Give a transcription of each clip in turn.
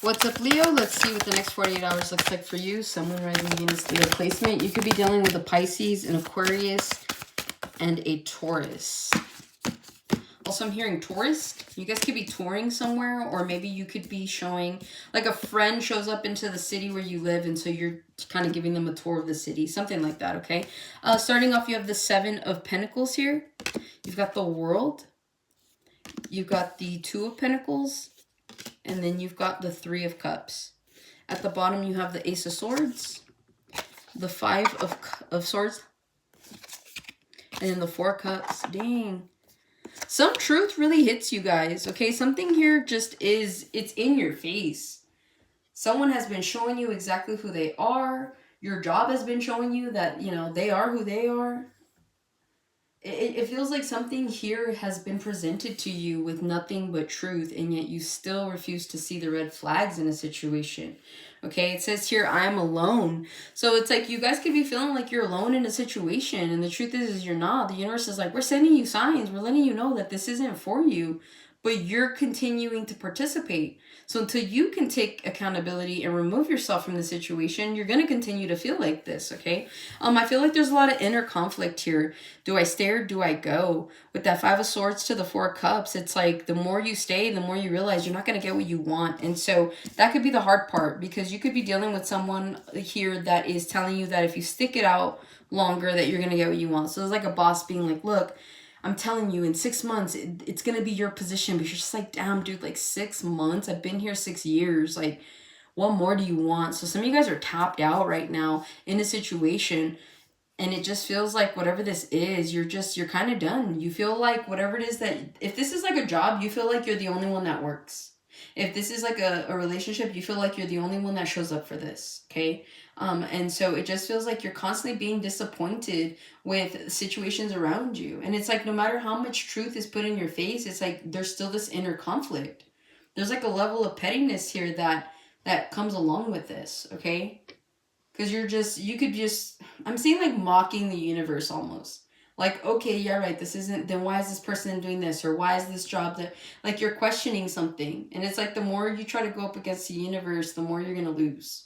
What's up, Leo? Let's see what the next 48 hours looks like for you. Sun, Moon, Rising, Venus, Leo placement. You could be dealing with a Pisces, an Aquarius, and a Taurus. Also, I'm hearing Taurus. You guys could be touring somewhere, or maybe you could be showing, like a friend shows up into the city where you live, and so you're kind of giving them a tour of the city. Something like that, okay? Starting off, you have the Seven of Pentacles here. You've got the World. You've got the Two of Pentacles. And then you've got the Three of Cups. At the bottom, you have the Ace of Swords, the Five of Swords, and then the Four Cups. Dang. Some truth really hits you guys, okay? Something here just is, it's in your face. Someone has been showing you exactly who they are. Your job has been showing you that, you know, they are who they are. It feels like something here has been presented to you with nothing but truth, and yet you still refuse to see the red flags in a situation. Okay, it says here, I am alone. So it's like you guys could be feeling like you're alone in a situation, and the truth is you're not. The universe is like, we're sending you signs. We're letting you know that this isn't for you, but you're continuing to participate. So until you can take accountability and remove yourself from the situation, you're going to continue to feel like this, okay? I feel like there's a lot of inner conflict here. Do I stay or do I go? With that Five of Swords to the Four of Cups, it's like the more you stay, the more you realize you're not going to get what you want. And so that could be the hard part, because you could be dealing with someone here that is telling you that if you stick it out longer, that you're going to get what you want. So it's like a boss being like, look, I'm telling you, in 6 months, it's going to be your position. But you're just like, damn, dude, like 6 months? I've been here 6 years. Like, what more do you want? So some of you guys are tapped out right now in a situation. And it just feels like whatever this is, you're kind of done. You feel like whatever it is that, if this is like a job, you feel like you're the only one that works. If this is like a relationship, you feel like you're the only one that shows up for this, okay? And so it just feels like you're constantly being disappointed with situations around you. And it's like no matter how much truth is put in your face, it's like there's still this inner conflict. There's like a level of pettiness here that comes along with this, okay? Because I'm seeing like mocking the universe almost. Like, okay, yeah, right, this isn't, then why is this person doing this? Or why is this job that, like you're questioning something. And it's like the more you try to go up against the universe, the more you're going to lose.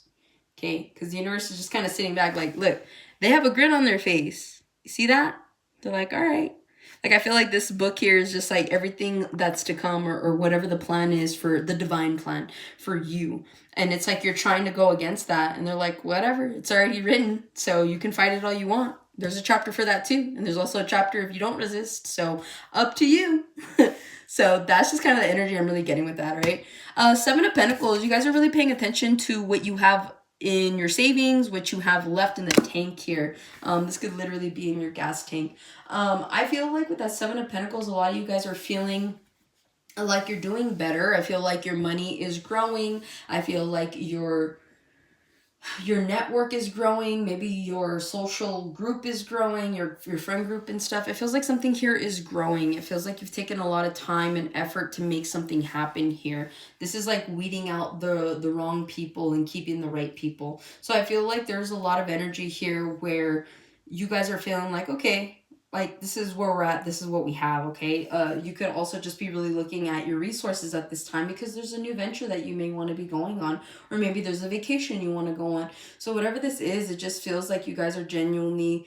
Okay? Because the universe is just kind of sitting back like, look, they have a grin on their face. You see that? They're like, all right. Like, I feel like this book here is just like everything that's to come, or whatever the plan is for the divine plan for you. And it's like you're trying to go against that. And they're like, whatever, it's already written. So you can fight it all you want. There's a chapter for that too. And there's also a chapter if you don't resist. So up to you. So that's just kind of the energy I'm really getting with that, right? Seven of Pentacles, you guys are really paying attention to what you have in your savings, what you have left in the tank here. This could literally be in your gas tank. I feel like with that Seven of Pentacles, a lot of you guys are feeling like you're doing better. I feel like your money is growing. I feel like your network is growing. Maybe your social group is growing, your friend group and stuff. It feels like something here is growing. It feels like you've taken a lot of time and effort to make something happen here. This is like weeding out the wrong people and keeping the right people. So I feel like there's a lot of energy here where you guys are feeling like, okay, like this is where we're at, this is what we have, okay? You could also just be really looking at your resources at this time, because there's a new venture that you may want to be going on, or maybe there's a vacation you want to go on. So whatever this is, it just feels like you guys are genuinely,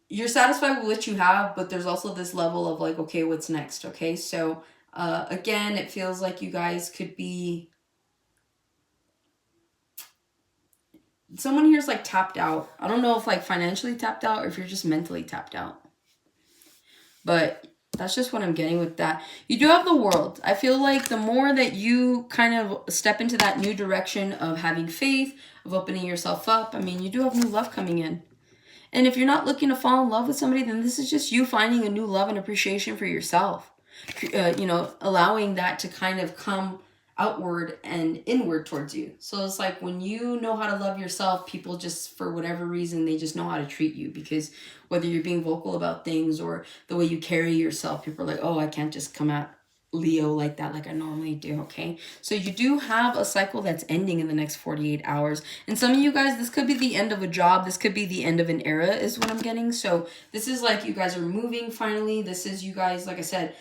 you're satisfied with what you have, but there's also this level of like, okay, what's next, okay? So again, it feels like you guys could be, someone here's like tapped out. I don't know if like financially tapped out or if you're just mentally tapped out. But that's just what I'm getting with that. You do have the World. I feel like the more that you kind of step into that new direction of having faith, of opening yourself up, I mean, you do have new love coming in. And if you're not looking to fall in love with somebody, then this is just you finding a new love and appreciation for yourself. Allowing that to kind of come outward and inward towards you. So it's like when you know how to love yourself, people just, for whatever reason, they just know how to treat you, because whether you're being vocal about things or the way you carry yourself, people are like, oh, I can't just come at Leo like that like I normally do, okay? So you do have a cycle that's ending in the next 48 hours. And some of you guys, this could be the end of a job. This could be the end of an era is what I'm getting. So this is like you guys are moving finally. This is you guys, like I said,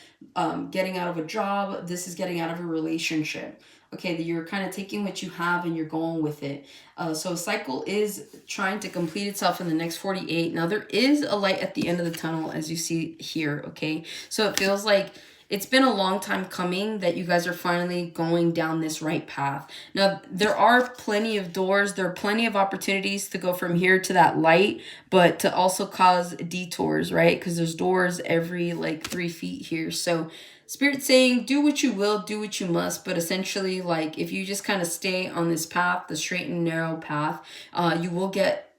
getting out of a job. This is getting out of a relationship. Okay, that you're kind of taking what you have and you're going with it. So a cycle is trying to complete itself in the next 48. Now there is a light at the end of the tunnel, as you see here, okay? So it feels like it's been a long time coming that you guys are finally going down this right path. Now, there are plenty of doors. There are plenty of opportunities to go from here to that light, but to also cause detours, right? Because there's doors every like 3 feet here. So Spirit saying, do what you will, do what you must, but essentially, like, if you just kind of stay on this path, the straight and narrow path, you will get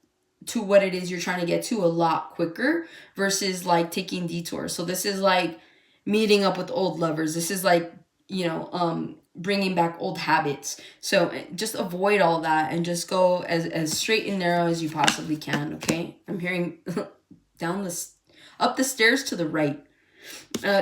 to what it is you're trying to get to a lot quicker versus, like, taking detours. So this is, like, meeting up with old lovers. This is, like, you know, bringing back old habits. So just avoid all that and just go as straight and narrow as you possibly can, okay? I'm hearing up the stairs to the right.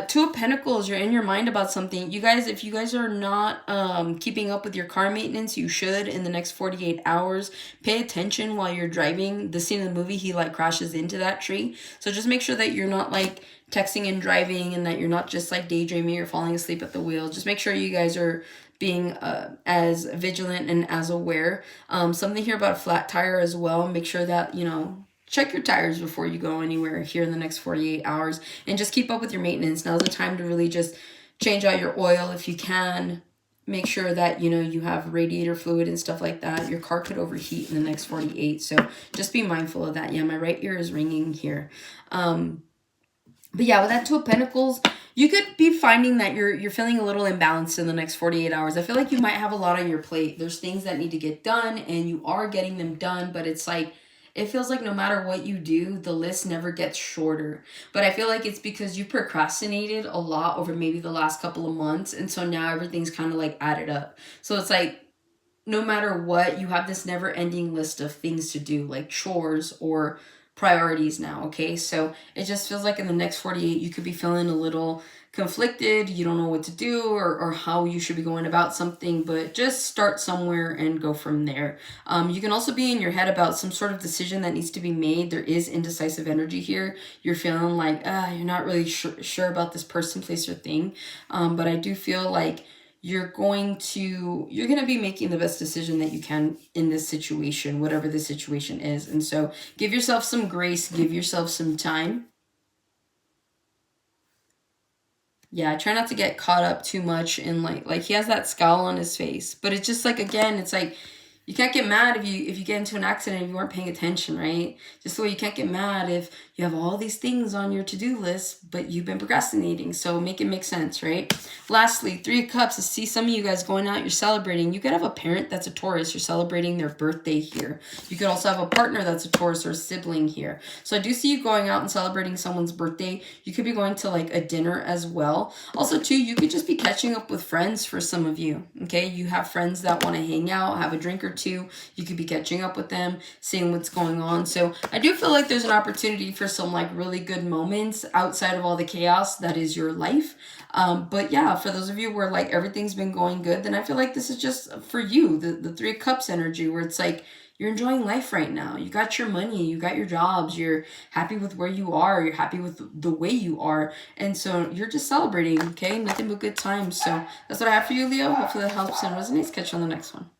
Two of Pentacles, you're in your mind about something. You guys, if you guys are not keeping up with your car maintenance, you should in the next 48 hours. Pay attention while you're driving. The scene in the movie, he like crashes into that tree. So just make sure that you're not like texting and driving and that you're not just like daydreaming or falling asleep at the wheel. Just make sure you guys are being as vigilant and as aware. Something here about a flat tire as well. Make sure that, you know, check your tires before you go anywhere here in the next 48 hours. And just keep up with your maintenance. Now's the time to really just change out your oil if you can. Make sure that, you know, you have radiator fluid and stuff like that. Your car could overheat in the next 48. So just be mindful of that. Yeah, my right ear is ringing here. But yeah, with that Two of Pentacles, you could be finding that you're feeling a little imbalanced in the next 48 hours. I feel like you might have a lot on your plate. There's things that need to get done and you are getting them done, but it's like, it feels like no matter what you do, the list never gets shorter. But I feel like it's because you procrastinated a lot over maybe the last couple of months. And so now everything's kind of like added up. So it's like, no matter what, you have this never ending list of things to do, like chores or priorities now, okay? So it just feels like in the next 48, you could be feeling a little conflicted. You don't know what to do or how you should be going about something, but just start somewhere and go from there. You can also be in your head about some sort of decision that needs to be made. There is indecisive energy here. You're feeling like, you're not really sure about this person, place, or thing. But I do feel like you're going to be making the best decision that you can in this situation, whatever the situation is. And so give yourself some grace, give yourself some time. Yeah, try not to get caught up too much in like he has that scowl on his face. But it's just like, again, it's like you can't get mad if you get into an accident and you weren't paying attention, right? Just the way you can't get mad if you have all these things on your to-do list, but you've been procrastinating. So make it make sense, right? Lastly, Three of Cups. I see some of you guys going out, you're celebrating. You could have a parent that's a Taurus. You're celebrating their birthday here. You could also have a partner that's a Taurus or a sibling here. So I do see you going out and celebrating someone's birthday. You could be going to like a dinner as well. Also, too, you could just be catching up with friends for some of you, okay? You have friends that want to hang out, have a drink or two. You could be catching up with them, seeing what's going on. So I do feel like there's an opportunity for some like really good moments outside of all the chaos that is your life. But yeah, for those of you where like everything's been going good, then I feel like this is just for you, the Three of Cups energy, where it's like you're enjoying life right now. You got your money, you got your jobs, you're happy with where you are, you're happy with the way you are. And so you're just celebrating, okay? Nothing but good times. So that's what I have for you, Leo. Hopefully that helps and resonates. Catch you on the next one.